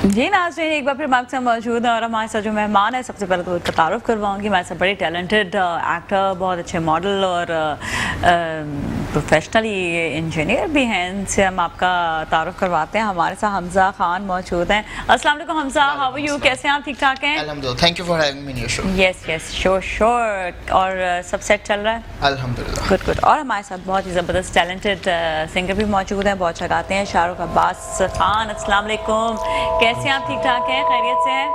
जी नाज़रीन, एक बार फिर आपके साथ मौजूद है और हमारे साथ जो मेहमान है सबसे पहले तो उसका तारुफ करवाऊंगी। हमारे साथ बड़े टैलेंटेड एक्टर, बहुत अच्छे मॉडल और प्रोफेशनली इंजीनियर भी हैं। इनसे हम आपका तारुफ करवाते हैं। हमारे साथ हमजा खान मौजूद हैं। अस्सलाम वालेकुम हमजा, हाउ आर यू? कैसे हैं आप? ठीक ठाक हैं? अल्हम्दुलिल्लाह, thank you for having me in your show. Yes yes, sure. और सब सेट चल रहा है? अल्हम्दुलिल्लाह, गुड गुड। और हमारे साथ बहुत ही ज़बरदस्त टैलेंटेड सिंगर भी मौजूद हैं, बहुत अच्छा गाते हैं, शाहरुख अब्बास खान। अस्सलाम वालेकुम, कैसे हैं आप? ठीक ठाक हैं? खैरियत से हैं?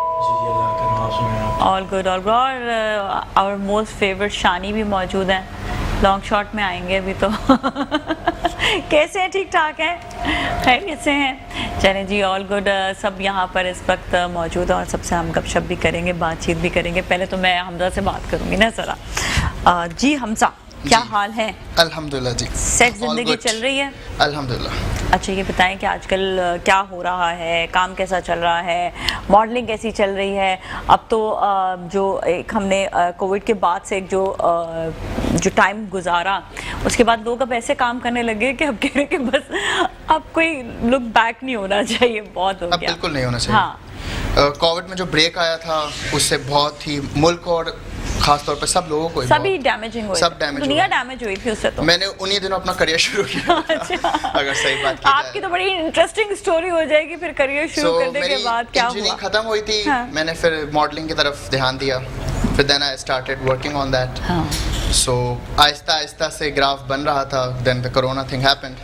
All good all good. और आवर मोस्ट फेवरेट शानी भी मौजूद हैं, लॉन्ग शॉट में आएंगे अभी तो कैसे हैं? ठीक ठाक हैं? खैरियत से हैं? चलें जी, ऑल गुड। सब यहाँ पर इस वक्त मौजूद हैं और सबसे हम गपशप भी करेंगे, बातचीत भी करेंगे। पहले तो मैं हमजा से बात करूँगी ना ज़रा। जी हमजा, क्या हाल है? अल्हम्दुलिल्लाह जी, सेट जिंदगी चल रही है? अल्हम्दुलिल्लाह। अच्छा, ये बताएं कि आजकल क्या हो रहा है, काम कैसा चल रहा है, मॉडलिंग कैसी चल रही है? अब तो जो एक हमने कोविड के बाद से एक जो टाइम गुजारा, उसके बाद लोग अब ऐसे काम करने लगे कि अब कह रहे कि बस अब कोई लुक बैक नहीं होना चाहिए, बहुत हो अब गया। बिल्कुल नहीं होना चाहिए। हाँ, कोविड में जो ब्रेक आया था उससे बहुत ही मुल्क और खास तौर पे सब लोगों को सभी डैमेजिंग हुए, सब डैमेज दुनिया डैमेज हुई थी उससे तो। मैंने उन्हीं दिनों अपना करियर शुरू किया था। अच्छा। अगर सही बात की आपकी तो बड़ी इंटरेस्टिंग स्टोरी हो जाएगी फिर करियर शुरू करने के बाद क्या हुआ? इंजीनियरिंग खत्म हुई थी, हाँ। मैंने फिर मॉडलिंग की तरफ ध्यान दिया, फिर then I started working on that. So आहिस्ता आहिस्ता से ग्राफ बन रहा था, then the corona thing happened,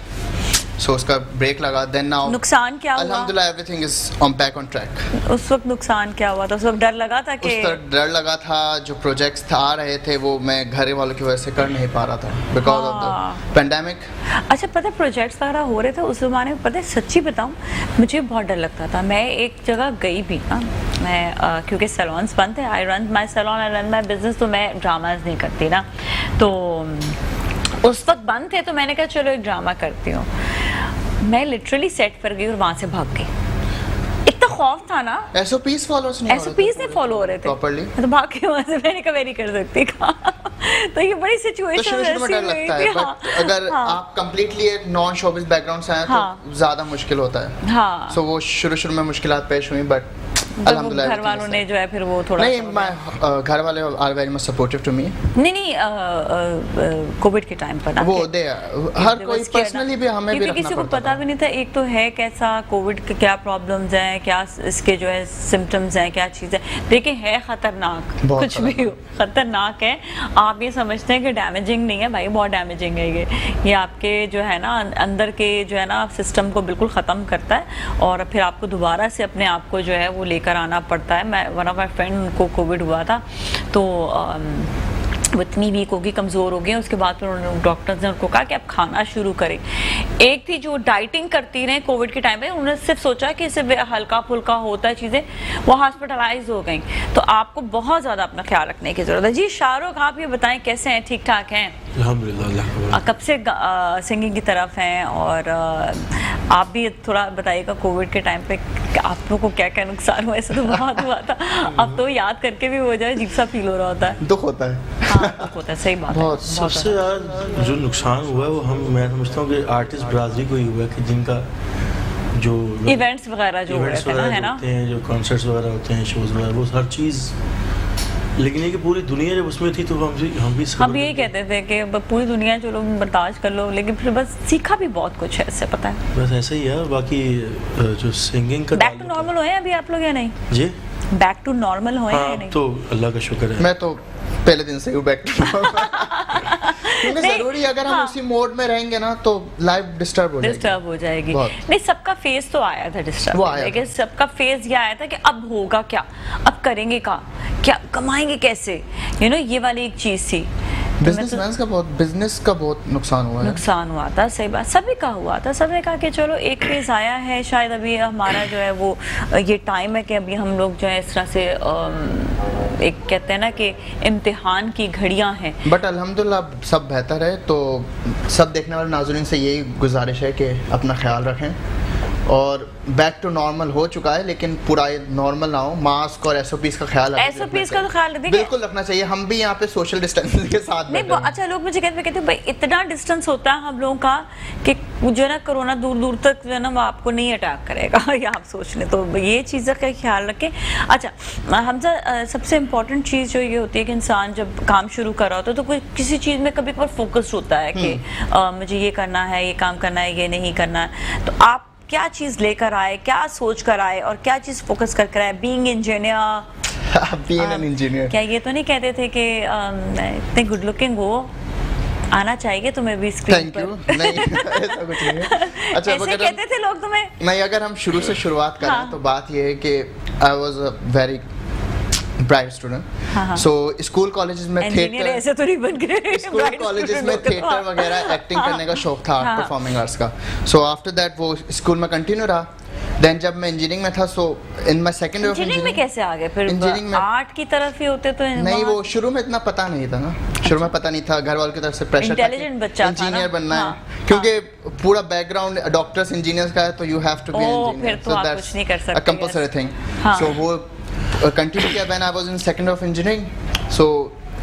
so उसका ब्रेक लगा। देन नाउ नुकसान क्या हुआ? अल्हम्दुलिल्लाह everything is on back on track. उस वक्त नुकसान क्या हुआ था? उस वक्त डर लगा था कि उस तरह डर लगा था, जो प्रोजेक्ट्स आ रहे थे वो मैं घर वालों की वजह से कर नहीं पा रहा था बिकॉज ऑफ द पेंडेमिक। अच्छा, पता है प्रोजेक्ट्स वगैरह हो रहे थे उस ज़माने में, पता है सच्ची बताऊं मुझे बहुत डर लगता था। मैं एक जगह गई भी ना, मैं क्योंकि सैलून्स बंद थे, I run my salon, I run my business, तो मैं ड्रामाज नहीं करती ना, तो उस वक्त बंद थे तो मैंने कहा चलो एक ड्रामा करती हूँ। मैं लिटरली सेट पर गई और वहाँ से भाग गई, इतना खौफ था ना। एसओपीस फॉलोअर्स नहीं फॉलो हो रहे थे प्रॉपर्ली, तो भाग के वहाँ से मैंने कहा मैं नहीं कर सकती तो ये बड़ी सिचुएशन में डर लगता है, हाँ, बट अगर आप कंप्लीटली एक नॉन शोबिस बैकग्राउंड से आए तो ज्यादा मुश्किल होता है। हाँ, सो वो शुरू में मुश्किलात पेश हुई, बट अल्हम्दुलिल्लाह घर वालों ने जो है फिर वो थोड़ा नहीं, घर वाले are very much supportive to me. नहीं कोविड के टाइम पर वो दे हर कोई पर्सनली भी हमें भी रखना किसी को पड़ता पता भी नहीं था एक तो है कैसा कोविड के क्या प्रॉब्लम्स हैं, क्या इसके जो है सिम्टम्स हैं, क्या चीज़ है। देखिए है खतरनाक, कुछ भी हो खतरनाक है। आप ये समझते हैं कि डैमेजिंग नहीं है, भाई बहुत डैमेजिंग है ये आपके जो है ना अंदर के जो है ना सिस्टम को बिल्कुल ख़त्म करता है और फिर आपको दोबारा से अपने आप को जो है वो लेकर आना पड़ता है। मैं वन ऑफ माई फ्रेंड को कोविड हुआ था तो वो इतनी वीक होगी, कमज़ोर हो गई, उसके बाद फिर उन्होंने डॉक्टर्स ने उनको कहा कि आप खाना शुरू करें। एक थी जो डाइटिंग करती रहे कोविड के टाइम पे, उन्होंने सिर्फ सोचा कि इससे हल्का फुल्का होता है चीज़ें, वो हॉस्पिटलाइज हो गई। तो आपको बहुत ज़्यादा अपना ख्याल रखने की ज़रूरत है। जी शाहरुख, आप ये बताएं कैसे हैं? ठीक ठाक हैं? अल्हम्दुलिल्लाह। कब से सिंगिंग की तरफ हैं? और आप भी थोड़ा बताइएगा कोविड के टाइम पे आप लोगों को क्या क्या नुकसान हुआ? ऐसे तो बहुत हुआ था, अब तो याद करके भी हो जाए अजीब सा फील हो रहा होता है, दुख होता है। हाँ दुख होता है, सही बात है। सबसे ज़्यादा जो नुकसान हुआ है वो मैं समझता हूँ कि आर्टिस्ट बरादरी को ही हुआ है कि जिनका जो इवेंट्स वगैरह जो इवेंट्स है वगैरह ना, होते हैं, जो कॉन्सर्ट्स वगैरह होते हैं, शोज वगैरह, वो हर चीज़। लेकिन ये कि पूरी दुनिया जब उसमें थी तो हम यही कहते थे कि पूरी दुनिया चलो बर्दाश्त कर लो, लेकिन फिर बस सीखा भी बहुत कुछ है इससे, पता है। बस ऐसा ही है। बाकी जो सिंगिंग का बैक टू नॉर्मल हुए हैं अभी आप लोग या नहीं? जी बैक टू नॉर्मल हुए हैं या हाँ, नहीं? तो अल्लाह का शुक्र है। मैं तो पहले दिन से ही बैक क्योंकि जरूरी अगर हम उसी मोड में रहेंगे ना तो लाइफ डिस्टर्ब हो जाएगी। नहीं, सबका फेज तो आया था डिस्टर्ब, लेकिन सबका फेज ये आया था कि अब होगा क्या, अब करेंगे क्या कमाएंगे कैसे, ये वाली एक चीज थी। बिजनेस का बहुत नुकसान हुआ था, सही बात, सभी का हुआ था। सबने कहा कि चलो एक फेज आया है, शायद अभी हमारा जो है वो ये टाइम है कि अभी हम लोग जो है इस तरह से एक कहते हैं ना कि इम्तिहान की घड़ियां हैं, बट अल्हम्दुलिल्लाह सब बेहतर है। तो सब देखने वाले नाज़रीन से यही गुजारिश है कि अपना ख्याल रखें और बैक टू नॉर्मल हो चुका है, लेकिन पूरा नॉर्मल ना हो। मास्क और एसओपीज का ख्याल एसओपीज का तो ख्याल रखिए, बिल्कुल रखना चाहिए। हम भी यहाँ पे सोशल डिस्टेंसिंग के साथ नहीं। अच्छा, लोग मुझे कहते हैं भाई इतना डिस्टेंस होता है हम लोगों का कि जो है ना कोरोना दूर दूर तक जो है ना वो आपको नहीं अटैक करेगा या आप सोच लें, तो ये चीज़ का ख्याल रखें। अच्छा हमजा, सबसे इम्पोर्टेंट चीज़ जो ये होती है कि इंसान जब काम शुरू कर रहा होता है तो कोई किसी चीज़ में कभी कभार फोकस्ड होता है कि मुझे ये करना है, ये काम करना है, ये नहीं करना है। तो आप क्या चीज़ लेकर आए, क्या सोच कर आए और क्या चीज़ फोकस कर आए? बीइंग इंजीनियर, क्या ये तो नहीं कहते थे कि इतने गुड लुकिंग हो, आना चाहिए तुम्हें भी स्क्रीन पर? नहीं ऐसा कुछ नहीं है। अच्छा, ऐसे कहते थे लोग तुम्हें? नहीं, अगर हम शुरू से शुरुआत करें तो बात ये है कि I was a very bright student. So school colleges में थिएटर, ऐसे तो नहीं बन गए। स्कूल कॉलेजेस में थिएटर वगैरह एक्टिंग करने का शौक था, परफॉर्मिंग आर्ट्स का। सो आफ्टर दैट वो स्कूल में कंटिन्यू रहा। देन जब मैं इंजीनियरिंग में था, so in my second year of engineering में कैसे आ गए फिर? इंजीनियरिंग में आर्ट की तरफ ही होते तो नहीं, वो शुरू में इतना पता नहीं था ना। शुरू में पता नहीं था, घर वालों की तरफ से प्रेशर था इंजीनियर बनना है, क्योंकि पूरा बैकग्राउंड डॉक्टर्स इंजीनियर्स का है, तो you have to be engineer, so that's a compulsory thing. So वो कंटिन्यू किया। When I was in second of engineering, so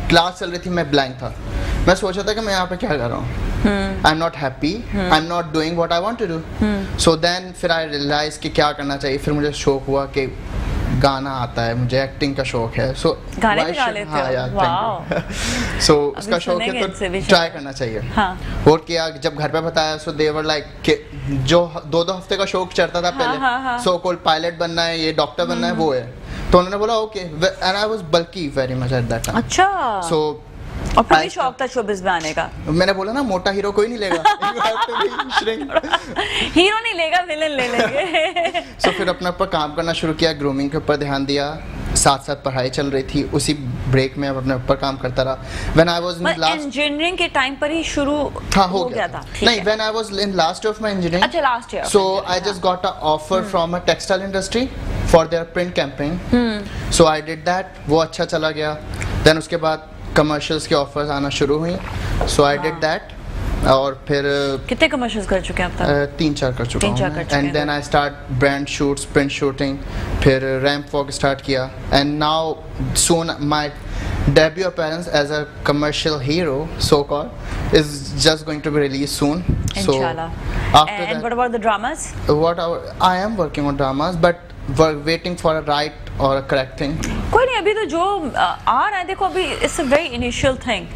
class चल रही थी, मैं ब्लैंक था। मैं सोचा था कि मैं यहाँ पे क्या कर रहा हूँ, I am not happy, I am not doing what I want to do. So then फिर आई रियलाइज कि क्या करना चाहिए। फिर मुझे शौक हुआ कि गाना आता है, मुझे एक्टिंग का शौक है। सो गाने भी गा लेते हो? सो उसका शौक है तो ट्राई करना चाहिए। और किया, जब घर पे बताया सो दे वर लाइक कि जो 2-2 हफ्ते का शौक चढ़ता था पहले, सो कॉल्ड पायलट बनना है, ये डॉक्टर बनना है, वो है। तो उन्होंने बोला okay, and I was bulky very much at that time. अच्छा, सो और फिर भी शौक था शोबिज़ में आने का? मैंने बोला ना, मोटा हीरो कोई नहीं लेगा। हीरो नहीं लेगा, विलेन ले लेंगे। सो फिर अपने ऊपर काम करना शुरू किया, ग्रूमिंग के ऊपर ध्यान दिया, साथ साथ पढ़ाई चल रही थी, उसी ब्रेक में अपने ऊपर काम करता रहा। When I was in last engineering के टाइम पर ही शुरू हो गया था? नहीं, when I was in last of my engineering. अच्छा, last year. So I just got a offer from a textile industry for their print campaign. So I did that, वो अच्छा चला गया। देन उसके बाद कमर्शियल्स के ऑफर्स आना शुरू हुई, सो आई डिड दैट। और फिर कितने कमर्शियल्स कर चुके हैं आप तक? 3-4 कर चुका हूँ। And then I start brand shoots, print shooting, फिर रैंप वॉक स्टार्ट किया। And now soon my debut appearance as a commercial hero, so called, is just going to be released soon. Inshallah. So after and that, what about the dramas? I am working on dramas, but we're waiting for a right or a correct thing. कोई नहीं, अभी तो जो आ रहा है, देखो अभी it's a very initial thing.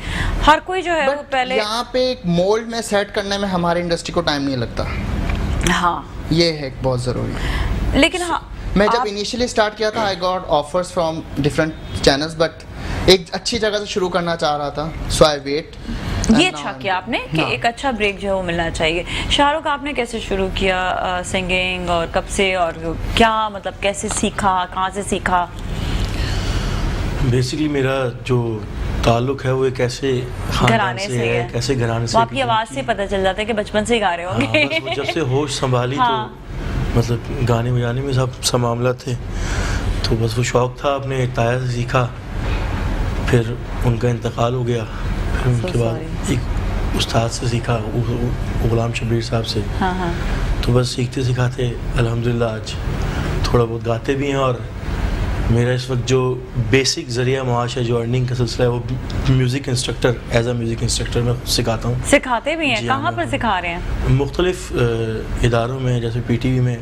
हर कोई जो है वो पहले यहाँ पे एक मोल्ड में सेट करने में हमारी इंडस्ट्री को टाइम नहीं लगता। हाँ, ये है बहुत ज़रूरी। लेकिन हाँ, मैं जब इनिशियली स्टार्ट किया था, I got offers from different channels, but एक अच्छी जगह से शुरू करना चाह रहा था, सो आई वेट। ये अच्छा किया आपने कि एक अच्छा ब्रेक जो है वो मिलना चाहिए। शाहरुख, आपने कैसे शुरू किया सिंगिंग, और कब से, और क्या मतलब कैसे सीखा, कहाँ से सीखा? बेसिकली मेरा जो ताल्लुक है वो एक ऐसे घराने से है, कैसे घराने से, आपकी आवाज़ से पता चल जाता है कि बचपन से ही गा रहे होंगे। बस वो जब से होश संभाली तो मतलब गाने बजाने में सब मामला थे, तो बस वो शौक़ था, अपने ताया से सीखा। फिर उनका इंतकाल हो गया, फिर उनके बाद एक उस्ताद से सीखा, गुलाम शबीर साहब से। तो बस सीखते सिखाते अल्हम्दुलिल्लाह आज थोड़ा बहुत गाते भी हैं। और मेरा इस वक्त जो बेसिक ज़रिया माश है, जो अर्निंग का सिलसिला है, वो music instructor, as a music instructor मैं सिखाता हूँ। सिखाते भी हैं? कहाँ पर सिखा रहे हैं? मुख्तलिफ इदारों में, जैसे PTV में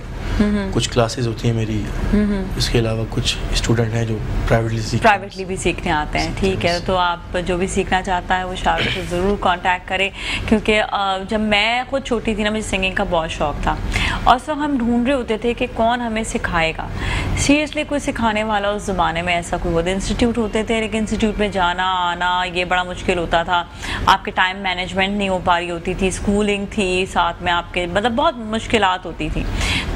कुछ क्लासेस होती हैं मेरी। इसके अलावा कुछ स्टूडेंट हैं जो प्राइवेटली भी सीखने आते हैं। ठीक है, तो आप जो भी सीखना चाहता है वो शाहरुख से ज़रूर कांटेक्ट करें, क्योंकि जब मैं खुद छोटी थी ना, मुझे सिंगिंग का बहुत शौक था, और उस वक्त हम ढूंढ रहे होते थे कि कौन हमें सिखाएगा। सीरियसली कोई सिखाने वाला उस ज़माने में ऐसा कोई, वो इंस्टीट्यूट होते थे, लेकिन इंस्टीट्यूट में जाना आना ये बड़ा मुश्किल होता था। आपके टाइम मैनेजमेंट नहीं हो पा रही होती थी, स्कूलिंग थी साथ में आपके, मतलब बहुत मुश्किलात होती थी।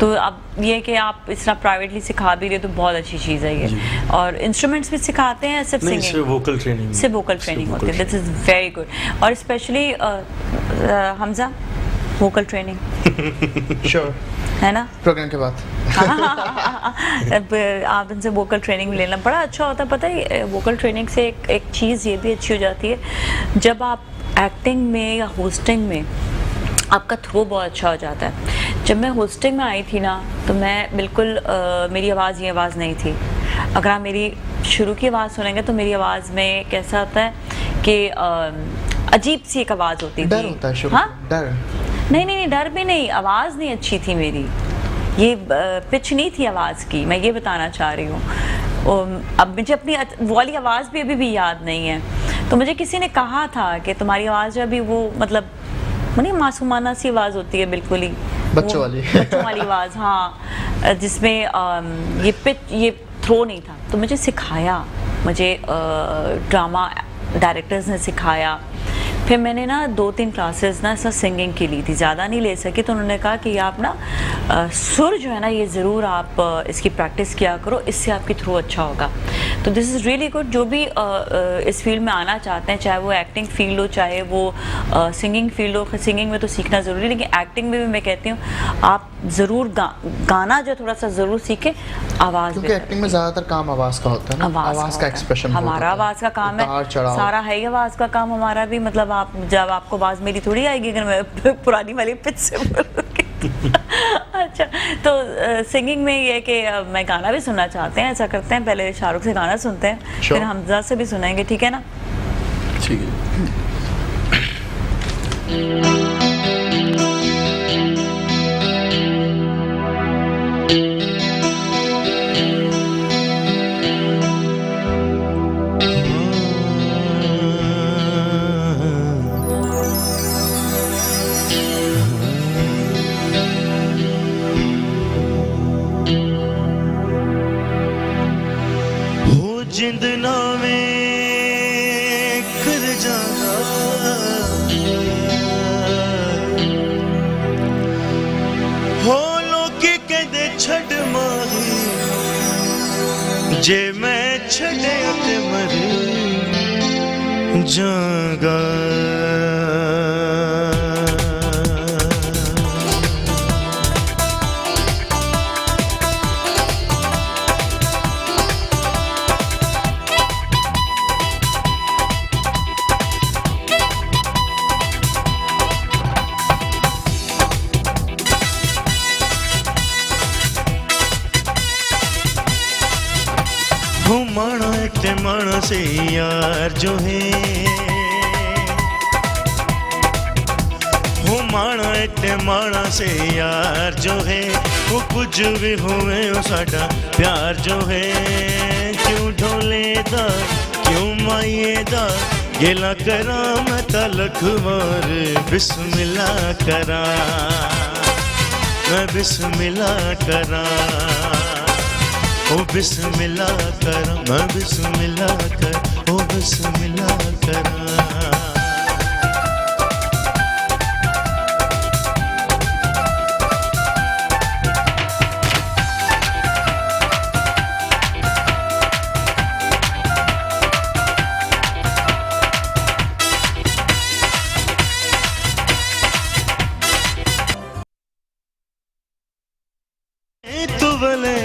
तो अब ये कि आप इस तरह प्राइवेटली सिखा भी रहे तो बहुत अच्छी चीज़ है ये। और इंस्ट्रूमेंट्स भी सिखाते हैं, सिर्फ सिंगिंग? सिर्फ वोकल ट्रेनिंग होती है। This is very good. और specially Hamza, vocal training sure है ना प्रोग्राम के बाद। आप इनसे वोकल ट्रेनिंग लेना बड़ा अच्छा होता है। पता है, वोकल ट्रेनिंग से एक चीज़ ये भी अच्छी हो जाती है, जब आप एक्टिंग में या होस्टिंग में आपका थ्रो बहुत अच्छा हो जाता है, जब मैं होस्टिंग में आई थी ना तो मैं बिल्कुल मेरी आवाज़ ये आवाज़ नहीं थी। अगर आप मेरी शुरू की आवाज़ सुनेंगे तो मेरी आवाज़ में कैसा होता है कि अजीब सी एक आवाज़ होती थी। डर होता है शुरू? हाँ, डर नहीं, डर भी नहीं, आवाज़ नहीं अच्छी थी मेरी, ये पिच नहीं थी आवाज़ की, मैं ये बताना चाह रही हूँ। अब मुझे अपनी वो वाली आवाज़ भी अभी भी याद नहीं है। तो मुझे किसी ने कहा था कि तुम्हारी आवाज़ जो अभी वो मतलब नहीं मासूमाना सी आवाज़ होती है बिल्कुल ही बच्चों वाली आवाज़, हाँ, जिसमें ये पिच ये थ्रो नहीं था। तो मुझे सिखाया, मुझे ड्रामा डायरेक्टर्स ने सिखाया। फिर मैंने ना 2-3 क्लासेस ना ऐसा सिंगिंग की ली थी, ज़्यादा नहीं ले सकी। तो उन्होंने कहा कि आप ना सुर जो है ना ये ज़रूर आप इसकी प्रैक्टिस किया करो, इससे आपकी थ्रो अच्छा होगा। तो दिस इज़ रियली गुड। जो भी इस फील्ड में आना चाहते हैं, चाहे वो एक्टिंग फील्ड हो, चाहे वो सिंगिंग फील्ड हो, सिंगिंग में तो सीखना ज़रूरी है, लेकिन एक्टिंग में भी मैं कहती हूँ आप ज़रूर गाना जो थोड़ा सा ज़रूर सीखें। आवाज़, क्योंकि एक्टिंग में ज़्यादातर काम आवाज़ का होता है ना, आवाज़ का एक्सप्रेशन हमारा आवाज़ का काम है, सारा है ही आवाज़ का काम हमारा भी। मतलब आप जब आपको आवाज़ मेरी थोड़ी आएगी अगर मैं पुरानी वाली पिच से बोलूँगी। अच्छा, तो सिंगिंग में ये है कि मैं गाना भी सुनना चाहते हैं, ऐसा करते हैं पहले शाहरुख से गाना सुनते हैं, फिर हमजा से भी सुनेंगे, ठीक है ना? ठीक है। जिंद नावे कर जागा हो लोकी कहते छड़ माही जे मैं छड़े ते मर जागा। हो माना एक माना से यार जो है, हो माना एक माना से यार जो है, वो कुछ भी होवे वो साडा प्यार जो है। क्यों ढोले दा क्यों माये दा गेला करा मैं तलक मार बिस्मिल्ला करा, मैं बिस्मिल्ला करा, ओ बिस्मिल्ला कर, मैं बिस्मिल्ला कर, ओ बिस्मिल्ला कर। तू बले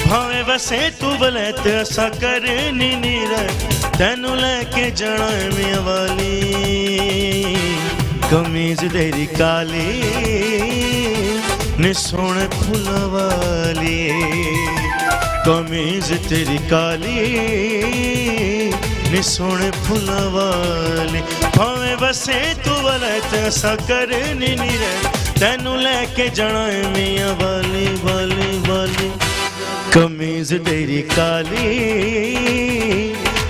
भावे वसे तू बले ते असा करनी नीर तेनू लेके जाना मियां वाली, कमीज तेरी काली ने सोने फुल्ला वाली, कमीज तेरी काली ने सोने फुल्ला वाली। भावे वसे तू बले ते असा करनी नीर तेनू लेके जाना मियां वाली वाली वाली, कमीज तेरी काली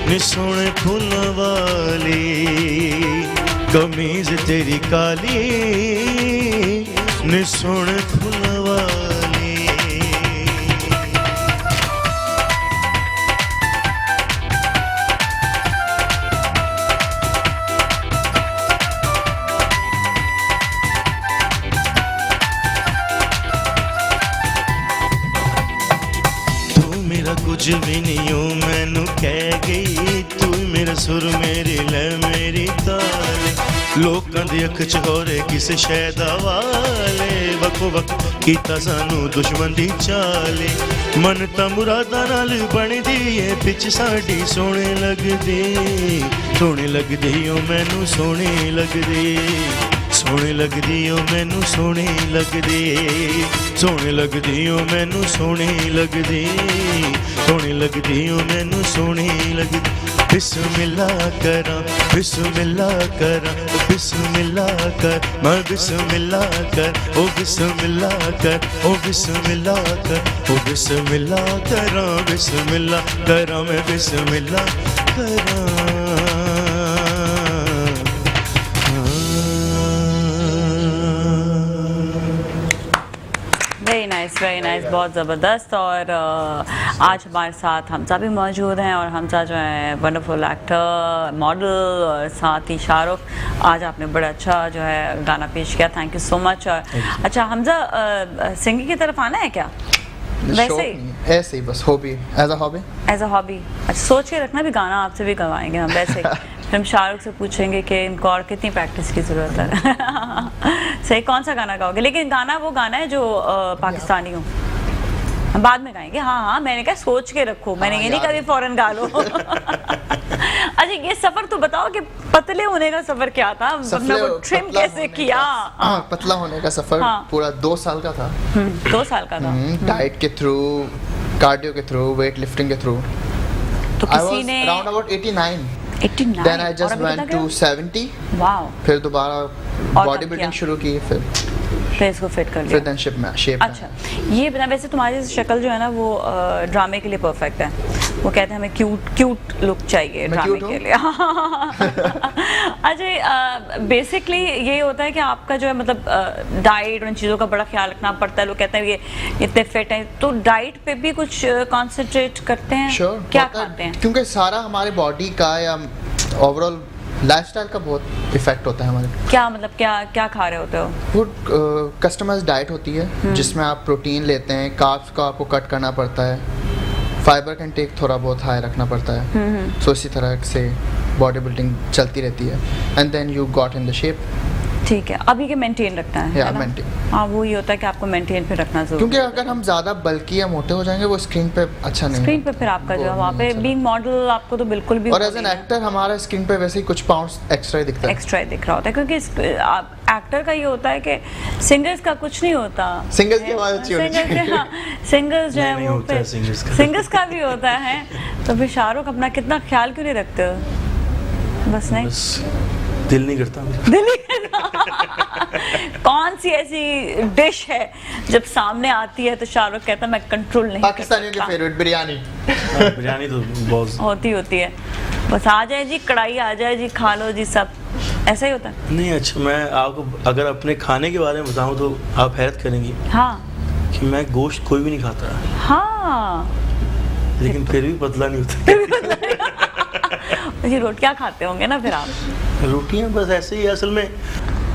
नी सोने फुल्ला वाली, कमीज तेरी काली नी सोने फुल्ला वाली। कुछ भी नहीं हो मैनू कह गई तू, मेरा सुर मेरी लय मेरी ताल, लोकां दी अख च होरे किस शै दा वाले, वक्को वक कीता सानू दुश्मन दी चाले, मन तां मुरादां नाल बनदी ए पिच साडी सोहणे लगदी, सोहणे लगदी ओ मैनू सोहणे लगदी, सोहनी लगदी ओ मैनू सोहनी लगदी सोहनी लगदी ओ मैनू सोहनी लगदी सोहनी लगदी ओ मैनू सोहनी लगदी बिस्मिल्लाह करा बिस्मिल्लाह करा बिस्मिल्लाह कर मैं बिस्मिल्लाह कर ओ बिस्मिल्लाह कर ओ बिस्मिल्लाह कर ओ बिस्मिल्लाह करा बिस्मिल्लाह करा मैं बिस्मिल्लाह करा वेरी नाइस बहुत ज़बरदस्त। और आज हमारे साथ हमजा भी मौजूद हैं और हमजा जो है वंडरफुल एक्टर मॉडल और साथ ही शाहरुख। आज आपने बड़ा अच्छा जो है गाना पेश किया, थैंक यू सो मच। अच्छा हमजा सिंगिंग की तरफ आना है क्या? वैसे ही ऐसे ही बस हॉबी एज अ हॉबी। अच्छा सोच के रखना भी गाना आपसे भी गवाएंगे हम वैसे ही। फिर हम शाहरुख से पूछेंगे कि इनको और कितनी प्रैक्टिस की ज़रूरत है। सही कौन सा गाना गाओगे? लेकिन गाना वो गाना है जो पाकिस्तानी हो, हम बाद में गाएंगे। हाँ मैंने कहा सोच के रखो, मैंने ये नहीं कभी फौरन गा लो। अच्छा ये सफर तो बताओ कि पतले होने का सफर क्या था, मतलब ट्रिम कैसे किया? पतला होने का सफर पूरा 2 साल का था। 2 साल का था। डाइट के थ्रू, कार्डियो के थ्रू, वेट लिफ्टिंग के थ्रू। तो किसी ने around about 89 then I just went to 70। Wow. फिर दोबारा बॉडी बिल्डिंग शुरू की, फिर इसको फिट कर लिया, फिर देन शेप। अच्छा ये बता, वैसे तुम्हारी शक्ल जो है ना वो ड्रामे के लिए परफेक्ट है। वो कहते हैं हमें क्यूट लुक चाहिए ड्रामे के लिए। अच्छा बेसिकली ये होता है कि आपका जो है मतलब डाइट और उन चीज़ों का बड़ा ख्याल रखना पड़ता है। लोग कहते हैं ये इतने फिट हैं, तो डाइट पे भी कुछ कॉन्सेंट्रेट करते हैं? Sure, क्या खाते हैं? क्योंकि सारा हमारे बॉडी का या ओवरऑल लाइफस्टाइल का बहुत इफेक्ट होता है हमारे। क्या मतलब क्या खा रहे होते हो? फूड कस्टमाइज्ड डाइट होती है जिसमें आप प्रोटीन लेते हैं, कार्ब्स को आपको कट करना पड़ता है, फाइबर का इंटेक थोड़ा बहुत हाई रखना पड़ता है। सो इसी तरह से बॉडी बिल्डिंग चलती रहती है and then you got in the shape. ठीक है, अभी के मेंटेन रखना है ना? हाँ वो ये होता है कि आपको मेंटेन पे रखना जरूरी है, क्योंकि अगर हम ज़्यादा बल्की या मोटे हो जाएंगे वो स्क्रीन पे अच्छा नहीं, स्क्रीन पे फिर आपका जो है वहाँ पे बीइंग मॉडल आपको तो बिल्कुल भी। और एज एन एक्टर हमारा स्क्रीन पे वैसे ही कुछ पाउंड्स एक्स्ट्रा ही दिखता है, एक्स्ट्रा ही दिख रहा होता है, क्योंकि एक्टर का ये होता है कि सिंगर्स का कुछ नहीं होता। सिंगर्स की आवाज़ अच्छी होनी चाहिए। सिंगर्स जो है वो सिंगर्स का भी होता है। तो फिर शाहरुख अपना कितना ख्याल क्यों नहीं रखते हो? बस नहीं, दिल नहीं करता। कौन सी ऐसी डिश है जब सामने आती है तो शाहरुख कहता है मैं कंट्रोल नहीं? पाकिस्तानियों की फेवरेट बिरयानी। बिरयानी तो बहुत होती है, बस आ जाए जी कढ़ाई, आ जाए जी खा लो जी, सब ऐसा ही होता है। नहीं अच्छा मैं आपको अगर अपने खाने के बारे में बताऊं तो आप हैरत करेंगी। हाँ कि मैं गोश्त कोई भी नहीं खाता। हाँ लेकिन फिर भी पतला नहीं होता। जी रोटियां खाते होंगे ना फिर आप? रोटियां बस ऐसे ही, असल में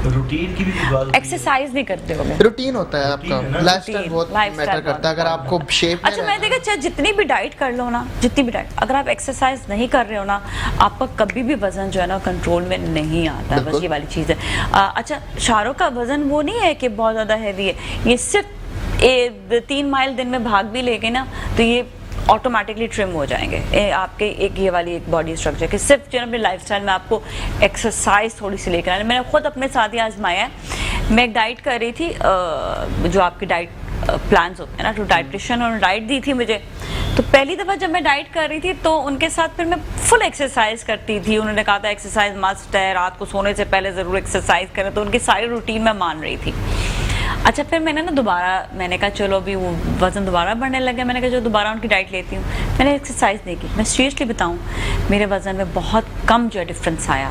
रूटीन की भी बात। एक्सरसाइज नहीं करते होंगे? रूटीन होता है आपका, लाइफस्टाइल बहुत मैटर करता है। अगर आपको शेप अच्छा मैं देखा चाहे जितनी भी डाइट कर लो ना, जितनी भी डाइट, अगर आप एक्सरसाइज नहीं कर रहे हो ना, आपका कभी भी वजन जो है ना कंट्रोल में नहीं आता है। बस ये वाली चीज़ है। अच्छा शाहरुख का वजन वो नहीं है कि बहुत ज़्यादा हैवी है, ये सिर्फ 3 माइल दिन में भाग भी लेके ना तो ये ऑटोमेटिकली ट्रिम हो जाएंगे आपके एक एक बॉडी स्ट्रक्चर के। सिर्फ जो अपने लाइफस्टाइल में आपको एक्सरसाइज थोड़ी सी लेकर आने। मैंने खुद अपने साथ ही आजमाया है। मैं एक डाइट कर रही थी, जो आपकी डाइट प्लान्स होते हैं ना, तो डाइटिशियन और डाइट दी थी मुझे। तो पहली दफ़ा जब मैं डाइट कर रही थी तो उनके साथ फिर मैं फुल एक्सरसाइज करती थी। उन्होंने कहा था एक्सरसाइज मस्ट है, रात को सोने से पहले ज़रूर एक्सरसाइज करें, तो उनकी सारी रूटीन मैं मान रही थी। अच्छा फिर मैंने ना दोबारा मैंने कहा चलो अभी वो वज़न दोबारा बढ़ने लगे, मैंने कहा जो दोबारा उनकी डाइट लेती हूँ। मैंने एक्सरसाइज नहीं की। मैं सीरियसली बताऊँ मेरे वज़न में बहुत कम जो है डिफरेंस आया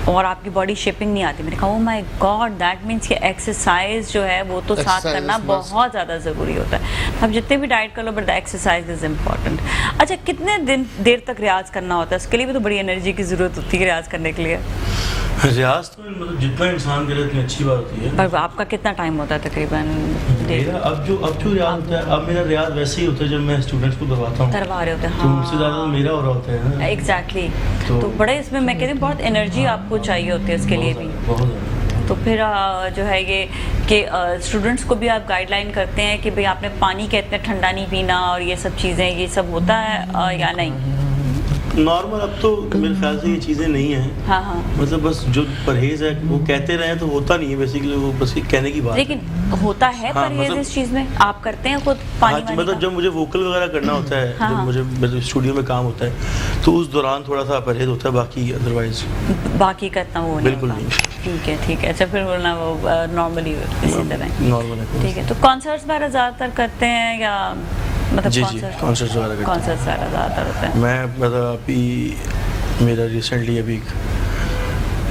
और आपकी बॉडी शेपिंग नहीं आती। मैंने कहा oh my God, that means कि एक्सरसाइज जो है वो तो साथ करना बहुत ज़्यादा ज़रूरी होता है। अब जितने भी डाइट कर लो बट एक्सरसाइज इज़ इम्पॉर्टेंट। अच्छा कितने देर तक रियाज़ करना होता है? उसके लिए भी तो बड़ी एनर्जी की ज़रूरत होती है रियाज़ करने के लिए। रियाज तो मतलब जितना इंसान करे उतनी अच्छी बात होती है। पर आपका कितना टाइम होता है तकरीबन? मेरा अब जो रियाज होता है, अब मेरा रियाज वैसे ही होता है जब मैं स्टूडेंट्स को करवाता हूँ। करवा रहे होते हैं तो उनसे ज़्यादा मेरा हो रहा होता है ना। एग्जैक्टली। तो बड़े इसमें मैं कहती हूँ बहुत एनर्जी आपको चाहिए होती है इसके लिए भी। तो फिर जो है ये कि स्टूडेंट्स को भी आप गाइडलाइन करते हैं कि भाई आपने पानी का इतना ठंडा नहीं पीना और ये सब चीज़ें, ये सब होता है या नहीं? नॉर्मल अब तो मेरे ख्याल से ये चीज़ें नहीं हैं। हाँ हाँ। मतलब बस जो परहेज है वो कहते रहे तो होता नहीं है बेसिकली, वो बस ये कहने की बात है। लेकिन होता है हाँ, परहेज मतलब, इस चीज में? आप करते हैं खुद पानी हाँ, वानी मतलब का? जब मुझे वोकल वगैरह करना होता है, हाँ, जब मुझे मतलब स्टूडियो में काम होता है तो उस दौरान थोड़ा सा परहेज होता है, बाकी अदरवाइज बाकी का इतना वो बिल्कुल होता। नहीं। ठीक है। अच्छा, फिर बोलना वो नॉर्मली इसी तरह नॉर्मल है। ठीक है। तो कॉन्सर्ट्स वगैरह ज़्यादातर करते हैं या मतलब जी कॉन्सर्ट्स वगैरह करते हैं। कॉन्सर्ट्स वगैरह ज़्यादातर होते हैं? मैं मतलब अभी मेरा रिसेंटली अभी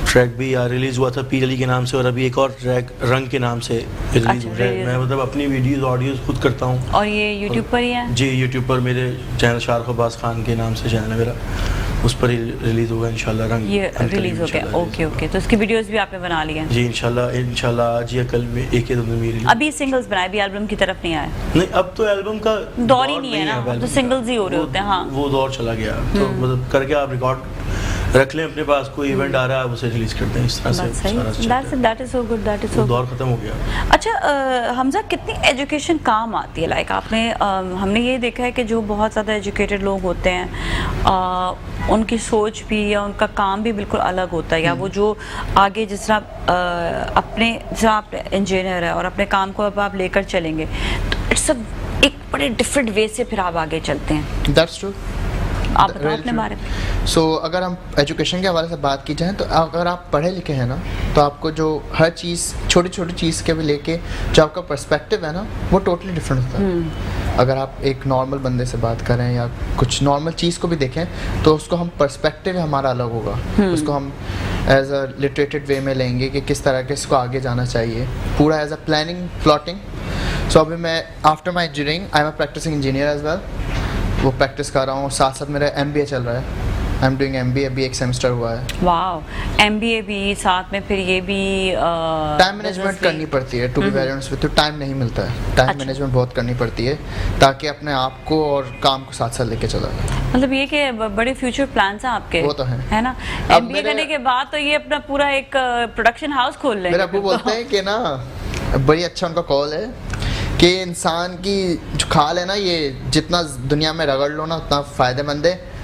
ट्रैक भी रिलीज़ हुआ था पीर अली के नाम से, और अभी एक और ट्रैक रंग के नाम से रिलीज़ हो रहा है। मैं मतलब अपनी वीडियोस ऑडियोज खुद करता हूँ। और ये यूट्यूब पर ही है? जी यूट्यूब पर मेरे चैनल शारख अब्बास खान के नाम से चैनल है मेरा, उस पर ही रिलीज़ होगा इंशाल्लाह। रंग ये रिलीज़ हो गया? ओके। तो उसकी वीडियोस भी आपने बना ली हैं? जी इंशाल्लाह आज या कल में एक या दो दिन में रिलीज। अभी सिंगल्स बनाए, भी एल्बम की तरफ नहीं आए? नहीं, अब तो एल्बम का दौर ही नहीं है ना, अब तो सिंगल्स ही हो रहे होते हैं। हाँ, वो दौर चला गया, तो मतलब करके आप रिकॉर्ड रख लें अपने पास, कोई इवेंट आ रहा है आप उसे रिलीज करते हैं, इस तरह से। That is so good, that is so दौर खत्म हो गया। अच्छा हमजा, कितनी एजुकेशन काम आती है? लाइक आपने हमने ये देखा है कि जो बहुत ज़्यादा एजुकेटेड लोग होते हैं उनकी सोच भी या उनका काम भी बिल्कुल अलग होता है, या वो जो आगे जिस तरह अपने जहाँ आप इंजीनियर है और अपने काम को अब आप लेकर चलेंगे तो इट्स एक बड़े डिफरेंट वे से फिर आप आगे चलते हैं। That's true. आप बताओ अपने बारे में। सो अगर हम एजुकेशन के हवाले से बात की जाए तो अगर आप पढ़े लिखे हैं ना तो आपको जो हर चीज़ छोटी छोटी चीज़ के भी लेके जो आपका पर्सपेक्टिव है ना वो टोटली डिफरेंट होता है। अगर आप एक नॉर्मल बंदे से बात करें या कुछ नॉर्मल चीज़ को भी देखें तो उसको हम पर्सपेक्टिव हमारा अलग होगा, उसको हम एज अ लिटरेटेड वे में लेंगे कि किस तरह के इसको आगे जाना चाहिए, पूरा as a planning plotting. So अभी मैं after my engineering I am a practising engineer as well, वो प्रैक्टिस कर रहा हूँ, साथ साथ मेरा MBA चल रहा है। आई एम डूइंग MBA, अभी एक सेमेस्टर हुआ है। वाओ, MBA भी साथ में, फिर ये भी टाइम मैनेजमेंट करनी पड़ती है। To be very honest with you, time नहीं मिलता है, टाइम मैनेजमेंट बहुत करनी पड़ती है ताकि अपने आप को और काम को साथ साथ लेके चला। मतलब ये कि बड़े फ्यूचर प्लान्स हैं आपके? वो तो है ना। MBA करने के बाद तो ये अपना पूरा एक प्रोडक्शन हाउस खोल लेंगे। मेरे अब्बू बोलते हैं कि ना, बड़ी अच्छा उनका कॉल है कि इंसान की जो खाल है ना, ये जितना दुनिया में रगड़ लो ना उतना फ़ायदेमंद है,